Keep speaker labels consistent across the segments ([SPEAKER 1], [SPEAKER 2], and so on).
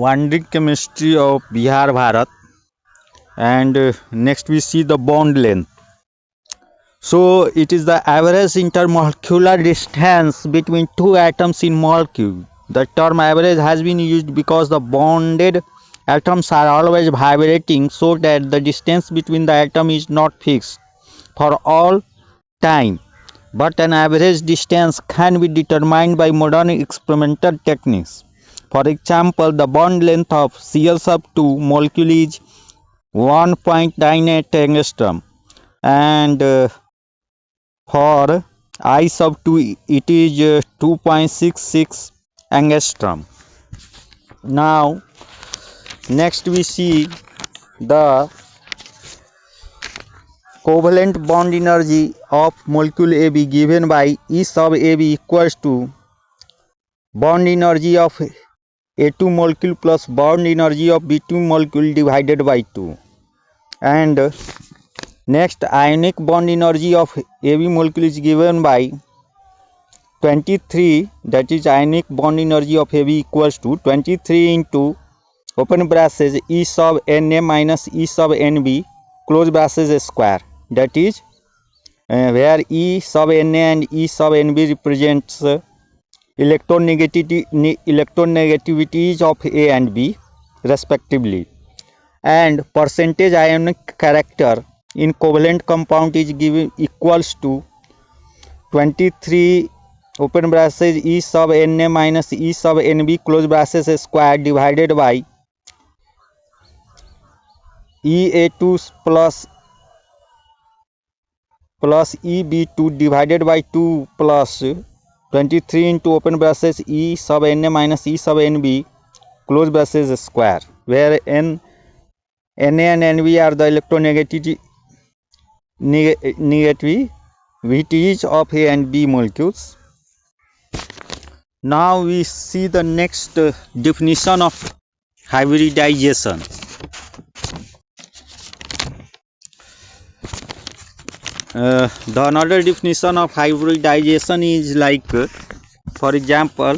[SPEAKER 1] Wandering chemistry of Bihar, Bharat, and next we see the bond length. So it is the average intermolecular distance between two atoms in molecule. The term average has been used because the bonded atoms are always vibrating, so that the distance between the atom is not fixed for all time, but an average distance can be determined by modern experimental techniques. For example, the bond length of Cl sub 2 molecule is 1.98 angstrom, and for I sub 2 it is 2.66 angstrom. Now next we see the covalent bond energy of molecule AB given by E sub AB equals to bond energy of A2 molecule plus bond energy of B2 molecule divided by 2. And next, ionic bond energy of AB molecule is given by 23, that is ionic bond energy of AB equals to 23 into open braces E sub Na minus E sub Nb close braces square, that is where E sub Na and E sub Nb represents electronegativities of A and B respectively, and percentage ionic character in covalent compound is given equals to 23 open braces E sub Na minus E sub Nb close braces square divided by EA2 plus EB2 divided by 2 plus 23 into open braces E sub Na minus E sub Nb close braces square, where Na and Nb are the electronegativities of A and B molecules. Now we see the next definition of hybridization. The another definition of hybridization is like, for example,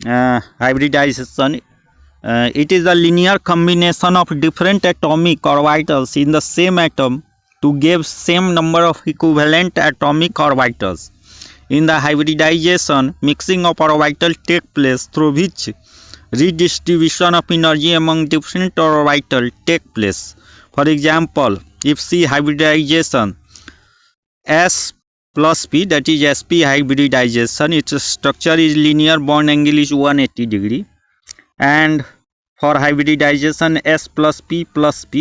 [SPEAKER 1] hybridization, it is a linear combination of different atomic orbitals in the same atom to give same number of equivalent atomic orbitals. In the hybridization, mixing of orbitals take place, through which redistribution of energy among different orbitals take place. For example, if C hybridization S plus P, that is sp hybridization, its structure is linear, bond angle is 180 degree, and for hybridization S plus P,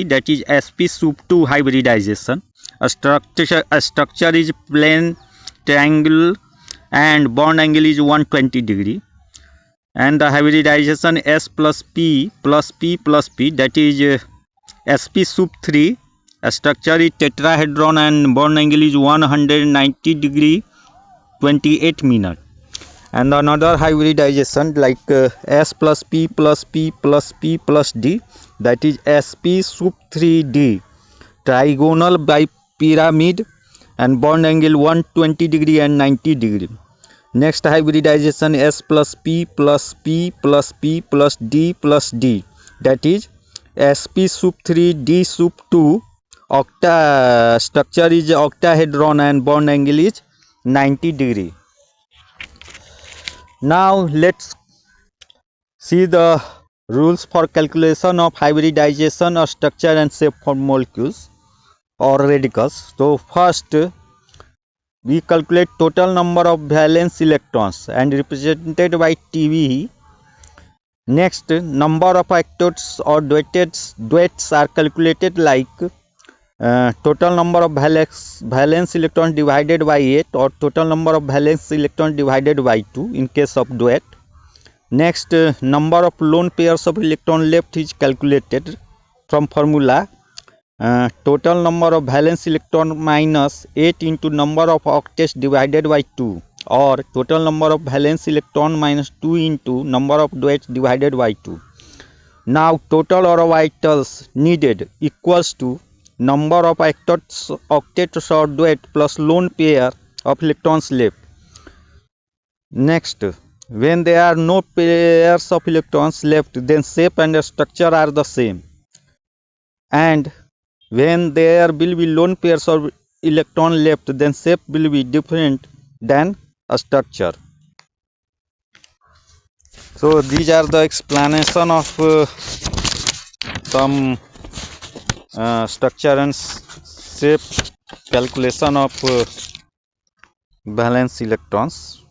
[SPEAKER 1] that is sp sub 2 hybridization, a structure is plane triangle and bond angle is 120 degree, and the hybridization S plus P, that is sp sub 3, a structure is tetrahedron and bond angle is 190 degree 28 minutes. And another hybridization like S plus P plus D, that is sp sub 3D, trigonal bipyramid and bond angle 120 degree and 90 degree. Next hybridization S plus P plus D, that is sp sub 3 D sub 2, structure is octahedron and bond angle is 90 degree. Now let's see the rules for calculation of hybridization of structure and shape for molecules or radicals. So first we calculate total number of valence electrons and represented by TeV. Next, number of octets or duets are calculated like total number of valence electrons divided by 8 or total number of valence electrons divided by 2 in case of duet. Next, number of lone pairs of electron left is calculated from formula total number of valence electron minus 8 into number of octets divided by 2, or total number of valence electron minus 2 into number of duets divided by 2. Now total orbitals needed equals to number of octets or duet plus lone pair of electrons left. Next, When there are no pairs of electrons left, then shape and structure are the same. And when there will be lone pairs of electron left, then shape will be different than a structure. So these are the explanation of some structure and shape calculation of valence electrons.